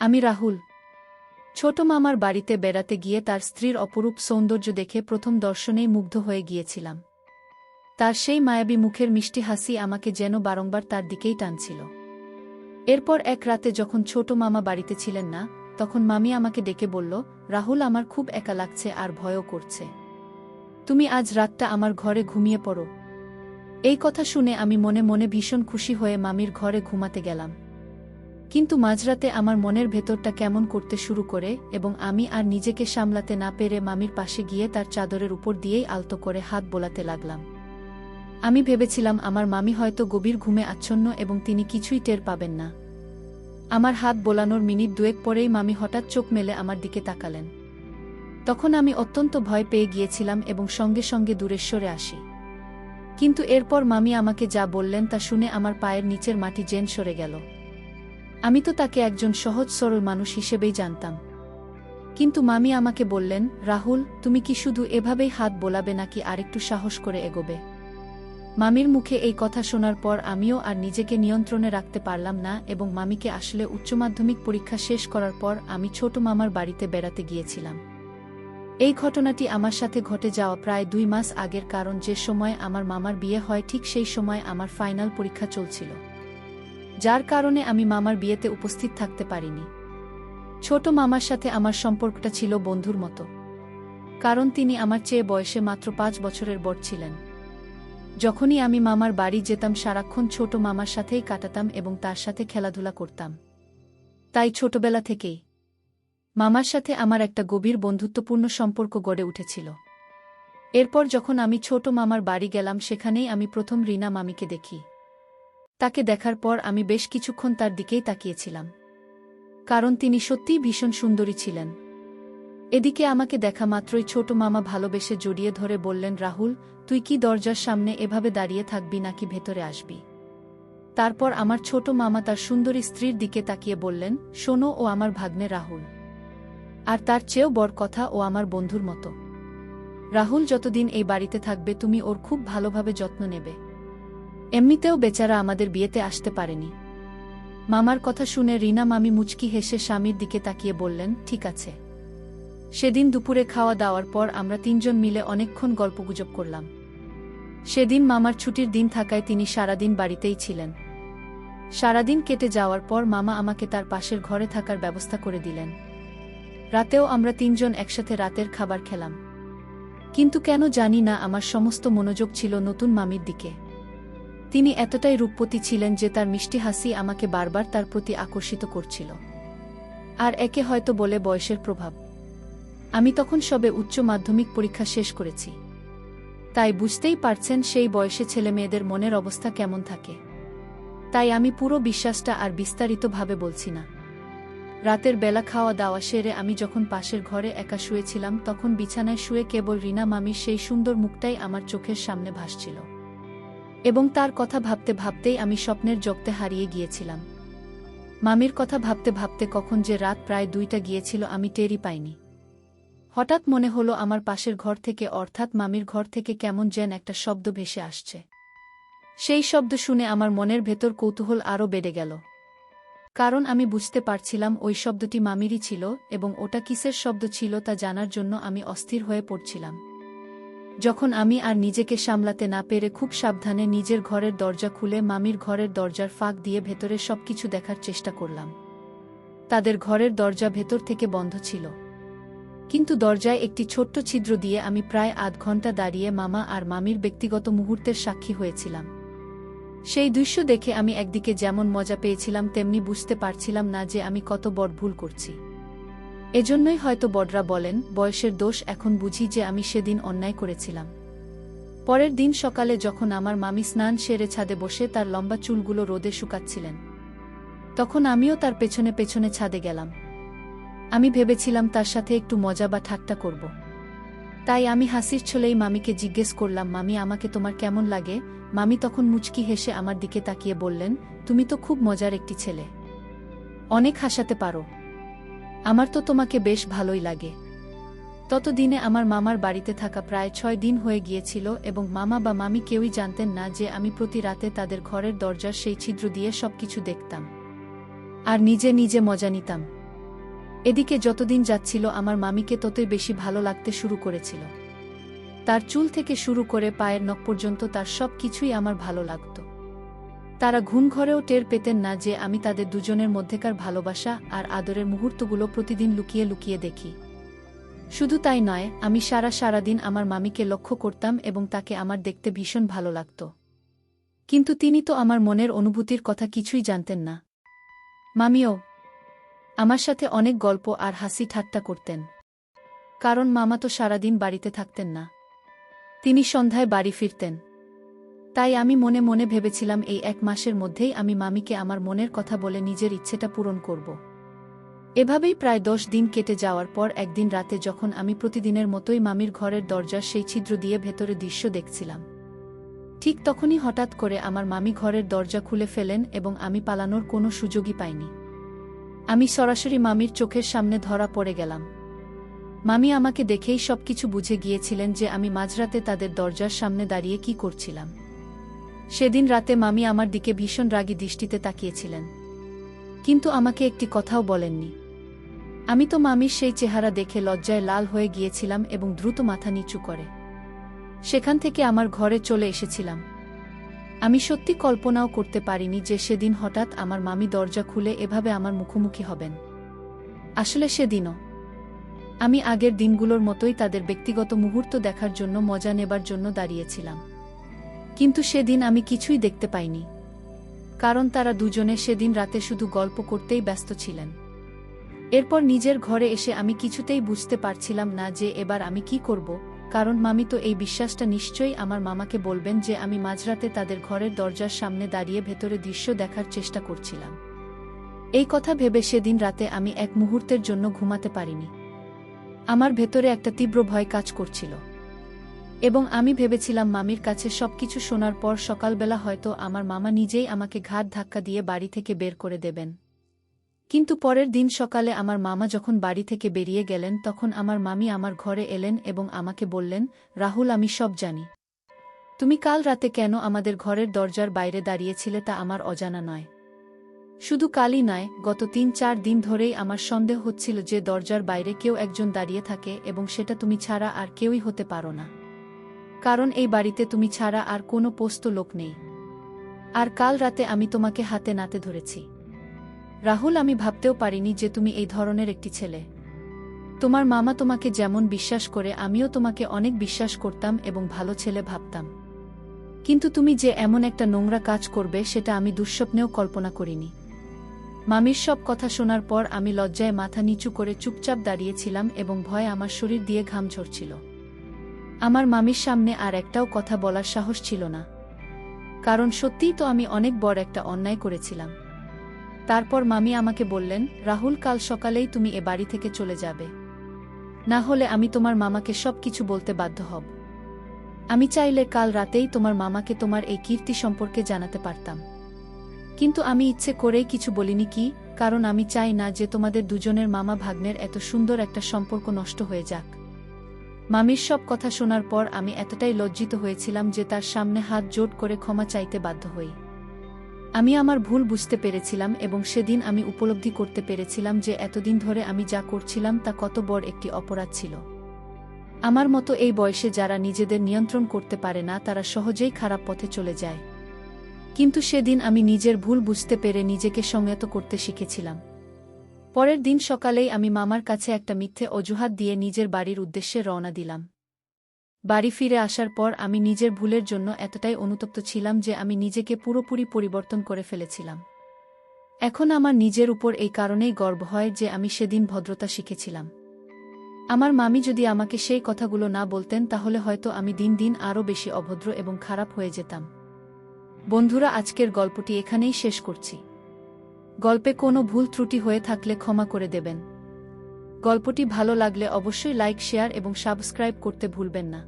আমি রাহুল। ছোট মামার বাড়িতে বেড়াতে গিয়ে তার স্ত্রীর অপরূপ সৌন্দর্য দেখে প্রথম দর্শনেই মুগ্ধ হয়ে গিয়েছিলাম। তার সেই মায়াবী মুখের মিষ্টি হাসি আমাকে যেন বারংবার তার দিকেই টানছিল। এরপর এক রাতে যখন ছোট মামা বাড়িতে ছিলেন না, তখন মামি আমাকে ডেকে বলল, রাহুল, আমার খুব একা লাগছে আর ভয়ও করছে। তুমি আজ রাতটা আমার ঘরে ঘুমিয়ে পড়ো। এই কথা শুনে আমি মনে মনে ভীষণ খুশি হয়ে মামির ঘরে ঘুমাতে গেলাম। কিন্তু মাঝরাতে আমার মনের ভেতরটা কেমন করতে শুরু করে এবং আমি আর নিজেকে সামলাতে না পেরে মামির পাশে গিয়ে তার চাদরের উপর দিয়েই আলতো করে হাত বোলাতে লাগলাম। আমি ভেবেছিলাম আমার মামি হয়তো গভীর ঘুমে আচ্ছন্ন এবং তিনি কিছুই টের পাবেন না। আমার হাত বোলানোর মিনিট দুয়েক পরেই মামি হঠাৎ চোখ মেলে আমার দিকে তাকালেন। তখন আমি অত্যন্ত ভয় পেয়ে গিয়েছিলাম এবং সঙ্গে সঙ্গে দূরে সরে আসি। কিন্তু এরপর মামি আমাকে যা বললেন তা শুনে আমার পায়ের নিচের মাটি যেন সরে গেল। আমি তো তাকে একজন সহজ সরল মানুষ হিসেবেই জানতাম। কিন্তু মামি আমাকে বললেন, রাহুল, তুমি কি শুধু এভাবেই হাত বোলাবে নাকি আরেকটু সাহস করে এগোবে? মামির মুখে এই কথা শোনার পর আমিও আর নিজেকে নিয়ন্ত্রণে রাখতে পারলাম না এবং মামিকে আসলে উচ্চ মাধ্যমিক পরীক্ষা শেষ করার পর আমি ছোট মামার বাড়িতে বেড়াতে গিয়েছিলাম। এই ঘটনাটি আমার সাথে ঘটে যাওয়া প্রায় 2 মাস আগের, কারণ যে সময় আমার মামার বিয়ে হয় ঠিক সেই সময় আমার ফাইনাল পরীক্ষা চলছিল, যার কারণে আমি মামার বিয়েতে উপস্থিত থাকতে পারিনি। ছোট মামার সাথে আমার সম্পর্কটা ছিল বন্ধুর মতো, কারণ তিনি আমার চেয়ে বয়সে মাত্র 5 বছরের বড় ছিলেন। যখনই আমি মামার বাড়ি যেতাম সারাক্ষণ ছোট মামার সাথেই কাটাতাম এবং তার সাথে খেলাধুলা করতাম। তাই ছোটবেলা থেকেই মামার সাথে আমার একটা গভীর বন্ধুত্বপূর্ণ সম্পর্ক গড়ে উঠেছিল। এরপর যখন আমি ছোট মামার বাড়ি গেলাম, সেখানেই আমি প্রথম রিনা মামিকে দেখি। তাকে দেখার পর আমি বেশ কিছুক্ষণ তার দিকেই তাকিয়েছিলাম, কারণ তিনি সত্যিই ভীষণ সুন্দরী ছিলেন। এদিকে আমাকে দেখা মাত্রই ছোট মামা ভালোবেসে জড়িয়ে ধরে বললেন, রাহুল, তুই কি দরজার সামনে এভাবে দাঁড়িয়ে থাকবি নাকি ভেতরে আসবি? তারপর আমার ছোট মামা তার সুন্দরী স্ত্রীর দিকে তাকিয়ে বললেন, শোনো, ও আমার ভাগ্নে রাহুল, আর তার চেয়েও বড় কথা, ও আমার বন্ধুর মতো। রাহুল যতদিন এই বাড়িতে থাকবে তুমি ওর খুব ভালোভাবে যত্ন নেবে। এমনিতেও বেচারা আমাদের বিয়েতে আসতে পারেনি। মামার কথা শুনে রিনা মামি মুচকি হেসে স্বামীর দিকে তাকিয়ে বললেন, ঠিক আছে। সেদিন দুপুরে খাওয়া দাওয়ার পর আমরা 3 জন মিলে অনেকক্ষণ গল্পগুজব করলাম। সেদিন মামার ছুটির দিন থাকায় তিনি সারাদিন বাড়িতেই ছিলেন। সারাদিন কেটে যাওয়ার পর মামা আমাকে তার পাশের ঘরে থাকার ব্যবস্থা করে দিলেন। রাতেও আমরা 3 জন একসাথে রাতের খাবার খেলাম। কিন্তু কেন জানি না আমার সমস্ত মনোযোগ ছিল নতুন মামির দিকে। তিনি এতটাই রূপবতী ছিলেন যে তার মিষ্টি হাসি আমাকে বারবার তার প্রতি আকর্ষিত করছিল। আর একে হয়তো বলে বয়সের প্রভাব। আমি তখন সবে উচ্চ মাধ্যমিক পরীক্ষা শেষ করেছি। তাই বুঝতেই পারছেন সেই বয়সে ছেলেমেয়েদের মনের অবস্থা কেমন থাকে। তাই আমি পুরো বিশ্বাসটা আর বিস্তারিতভাবে বলছি না। রাতের বেলা খাওয়া দাওয়া সেরে আমি যখন পাশের ঘরে একা শুয়েছিলাম, তখন বিছানায় শুয়ে কেবল রিনা মামির সেই সুন্দর মুখটাই আমার চোখের সামনে ভাসছিল। এবং তার কথা ভাবতে ভাবতেই আমি স্বপ্নের জগতে হারিয়ে গিয়েছিলাম। মামির কথা ভাবতে ভাবতে কখন যে রাত প্রায় 2টা গিয়েছিল আমি টেরই পাইনি। হঠাৎ মনে হলো আমার পাশের ঘর থেকে, অর্থাৎ মামির ঘর থেকে কেমন যেন একটা শব্দ ভেসে আসছে। সেই শব্দ শুনে আমার মনের ভেতর কৌতূহল আরও বেড়ে গেল, কারণ আমি বুঝতে পারছিলাম ওই শব্দটি মামিরই ছিল এবং ওটা কিসের শব্দ ছিল তা জানার জন্য আমি অস্থির হয়ে পড়ছিলাম। যখন আমি আর নিজেকে সামলাতে না পেরে খুব সাবধানে নিজের ঘরের দরজা খুলে মামির ঘরের দরজার ফাঁক দিয়ে ভেতরে সবকিছু দেখার চেষ্টা করলাম। তাদের ঘরের দরজা ভেতর থেকে বন্ধ ছিল, কিন্তু দরজায় একটি ছোট্ট ছিদ্র দিয়ে আমি প্রায় আধ ঘন্টা দাঁড়িয়ে মামা আর মামির ব্যক্তিগত মুহূর্তের সাক্ষী হয়েছিলাম। সেই দৃশ্য দেখে আমি একদিকে যেমন মজা পেয়েছিলাম, তেমনি বুঝতে পারছিলাম না যে আমি কত বড় ভুল করছি। এজন্যই হয়তো বড়রা বলেন, বয়সের দোষ। এখন বুঝি যে আমি সেদিন অন্যায় করেছিলাম। পরের দিন সকালে যখন আমার মামি স্নান সেরে ছাদে বসে তার লম্বা চুলগুলো রোদে শুকাচ্ছিলেন, তখন আমিও তার পেছনে পেছনে ছাদে গেলাম। আমি ভেবেছিলাম তার সাথে একটু মজা বা ঠাট্টা করব। তাই আমি হাসির ছলেই মামিকে জিজ্ঞেস করলাম, মামি, আমাকে তোমার কেমন লাগে? মামি তখন মুচকি হেসে আমার দিকে তাকিয়ে বললেন, তুমি তো খুব মজার একটি ছেলে, অনেক হাসাতে পারো। আমার তো তোমাকে বেশ ভালোই লাগে। ততদিনে আমার মামার বাড়িতে থাকা প্রায় 6 দিন হয়ে গিয়েছিল এবং মামা বা মামি কেউই জানতেন না যে আমি প্রতি রাতে তাদের ঘরের দরজার সেই ছিদ্র দিয়ে সবকিছু দেখতাম আর নিজে নিজে মজা নিতাম। এদিকে যতদিন যাচ্ছিল আমার মামিকে ততই বেশি ভালো লাগতে শুরু করেছিল। তার চুল থেকে শুরু করে পায়ের নখ পর্যন্ত তার সব কিছুই আমার ভালো লাগত। তারা ঘুমঘরেও টের পেতেন না যে আমি তাদের দুজনের মধ্যেকার ভালোবাসা আর আদরের মুহূর্তগুলো প্রতিদিন লুকিয়ে লুকিয়ে দেখি। শুধু তাই নয়, আমি সারাদিন আমার মামিকে লক্ষ্য করতাম এবং তাকে আমার দেখতে ভীষণ ভালো লাগত। কিন্তু তিনি তো আমার মনের অনুভূতির কথা কিছুই জানতেন না। মামিও আমার সাথে অনেক গল্প আর হাসি ঠাট্টা করতেন, কারণ মামা তো সারাদিন বাড়িতে থাকতেন না, তিনি সন্ধ্যায় বাড়ি ফিরতেন। তাই আমি মনে মনে ভেবেছিলাম এই 1 মাসের মধ্যেই আমি মামিকে আমার মনের কথা বলে নিজের ইচ্ছেটা পূরণ করব। এভাবেই প্রায় 10 দিন কেটে যাওয়ার পর একদিন রাতে যখন আমি প্রতিদিনের মতোই মামির ঘরের দরজার সেই ছিদ্র দিয়ে ভেতরে দৃশ্য দেখছিলাম, ঠিক তখনই হঠাৎ করে আমার মামি ঘরের দরজা খুলে ফেলেন এবং আমি পালানোর কোনো সুযোগই পাইনি। আমি সরাসরি মামির চোখের সামনে ধরা পড়ে গেলাম। মামি আমাকে দেখেই সবকিছু বুঝে গিয়েছিলেন যে আমি মাঝরাতে তাদের দরজার সামনে দাঁড়িয়ে কি করছিলাম। সেদিন রাতে মামি আমার দিকে ভীষণ রাগী দৃষ্টিতে তাকিয়েছিলেন, কিন্তু আমাকে একটি কথাও বলেননি। আমি তো মামির সেই চেহারা দেখে লজ্জায় লাল হয়ে গিয়েছিলাম এবং দ্রুত মাথা নিচু করে সেখান থেকে আমার ঘরে চলে এসেছিলাম। আমি সত্যি কল্পনাও করতে পারিনি যে সেদিন হঠাৎ আমার মামি দরজা খুলে এভাবে আমার মুখোমুখি হবেন। আসলে সেদিনও আমি আগের দিনগুলোর মতোই তাদের ব্যক্তিগত মুহূর্ত দেখার জন্য মজা নেবার জন্য দাঁড়িয়েছিলাম, কিন্তু সেদিন আমি কিছুই দেখতে পাইনি, কারণ তারা দুজনে সেদিন রাতে শুধু গল্প করতেই ব্যস্ত ছিলেন। এরপর নিজের ঘরে এসে আমি কিছুতেই বুঝতে পারছিলাম না যে এবার আমি কি করব, কারণ মামি তো এই বিশ্বাসটা নিশ্চয়ই আমার মামাকে বলবেন যে আমি মাঝরাতে তাদের ঘরের দরজার সামনে দাঁড়িয়ে ভেতরে দৃশ্য দেখার চেষ্টা করছিলাম। এই কথা ভেবে সেদিন রাতে আমি এক মুহূর্তের জন্য ঘুমাতে পারিনি। আমার ভেতরে একটা তীব্র ভয় কাজ করছিল এবং আমি ভেবেছিলাম মামির কাছে সবকিছু শোনার পর সকালবেলা হয়তো আমার মামা নিজেই আমাকে ঘাড় ধাক্কা দিয়ে বাড়ি থেকে বের করে দেবেন। কিন্তু পরের দিন সকালে আমার মামা যখন বাড়ি থেকে বেরিয়ে গেলেন তখন আমার মামি আমার ঘরে এলেন এবং আমাকে বললেন, রাহুল, আমি সব জানি। তুমি কাল রাতে কেন আমাদের ঘরের দরজার বাইরে দাঁড়িয়েছিলে তা আমার অজানা নয়। শুধু কালই নয়, গত 3-4 দিন ধরেই আমার সন্দেহ হচ্ছিল যে দরজার বাইরে কেউ একজন দাঁড়িয়ে থাকে এবং সেটা তুমি ছাড়া আর কেউই হতে পারো না, কারণ এই বাড়িতে তুমি ছাড়া আর কোনো পোস্ত লোক নেই। আর কাল রাতে আমি তোমাকে হাতে নাতে ধরেছি। রাহুল, আমি ভাবতেও পারিনি যে তুমি এই ধরনের একটি ছেলে। তোমার মামা তোমাকে যেমন বিশ্বাস করে আমিও তোমাকে অনেক বিশ্বাস করতাম এবং ভালো ছেলে ভাবতাম, কিন্তু তুমি যে এমন একটা নোংরা কাজ করবে সেটা আমি দুঃস্বপ্নেও কল্পনা করিনি। মামির সব কথা শোনার পর আমি লজ্জায় মাথা নিচু করে চুপচাপ দাঁড়িয়েছিলাম এবং ভয়ে আমার শরীর দিয়ে ঘাম ঝরছিল। আমার মামির সামনে আর একটাও কথা বলার সাহস ছিল না, কারণ সত্যিই তো আমি অনেক বড় একটা অন্যায় করেছিলাম। তারপর মামি আমাকে বললেন, রাহুল, কাল সকালেই তুমি এ বাড়ি থেকে চলে যাবে, না হলে আমি তোমার মামাকে সব কিছু বলতে বাধ্য হব। আমি চাইলে কাল রাতেই তোমার মামাকে তোমার এই কীর্তি সম্পর্কে জানাতে পারতাম, কিন্তু আমি ইচ্ছে করেই কিছু বলিনি, কি কারণ আমি চাই না যে তোমাদের দুজনের মামা ভাগ্নের এত সুন্দর একটা সম্পর্ক নষ্ট হয়ে যাক। মামির সব কথা শোনার পর আমি এতটাই লজ্জিত হয়েছিলাম যে তার সামনে হাত জোড় করে ক্ষমা চাইতে বাধ্য হই। আমি আমার ভুল বুঝতে পেরেছিলাম এবং সেদিন আমি উপলব্ধি করতে পেরেছিলাম যে এতদিন ধরে আমি যা করছিলাম তা কত বড় একটি অপরাধ ছিল। আমার মতো এই বয়সে যারা নিজেদের নিয়ন্ত্রণ করতে পারে না তারা সহজেই খারাপ পথে চলে যায়, কিন্তু সেদিন আমি নিজের ভুল বুঝতে পেরে নিজেকে সংযত করতে শিখেছিলাম। পরের দিন সকালেই আমি মামার কাছে একটা মিথ্যে অজুহাত দিয়ে নিজের বাড়ির উদ্দেশ্যে রওনা দিলাম। বাড়ি ফিরে আসার পর আমি নিজের ভুলের জন্য এতটাই অনুতপ্ত ছিলাম যে আমি নিজেকে পুরোপুরি পরিবর্তন করে ফেলেছিলাম। এখন আমার নিজের উপর এই কারণেই গর্ব হয় যে আমি সেদিন ভদ্রতা শিখেছিলাম। আমার মামি যদি আমাকে সেই কথাগুলো না বলতেন তাহলে হয়তো আমি দিন দিন আরও বেশি অভদ্র এবং খারাপ হয়ে যেতাম। বন্ধুরা, আজকের গল্পটি এখানেই শেষ করছি। গল্পে কোনো ভুল ত্রুটি হয়ে থাকলে ক্ষমা করে দেবেন। গল্পটি ভালো লাগলে অবশ্যই লাইক, শেয়ার এবং সাবস্ক্রাইব করতে ভুলবেন না।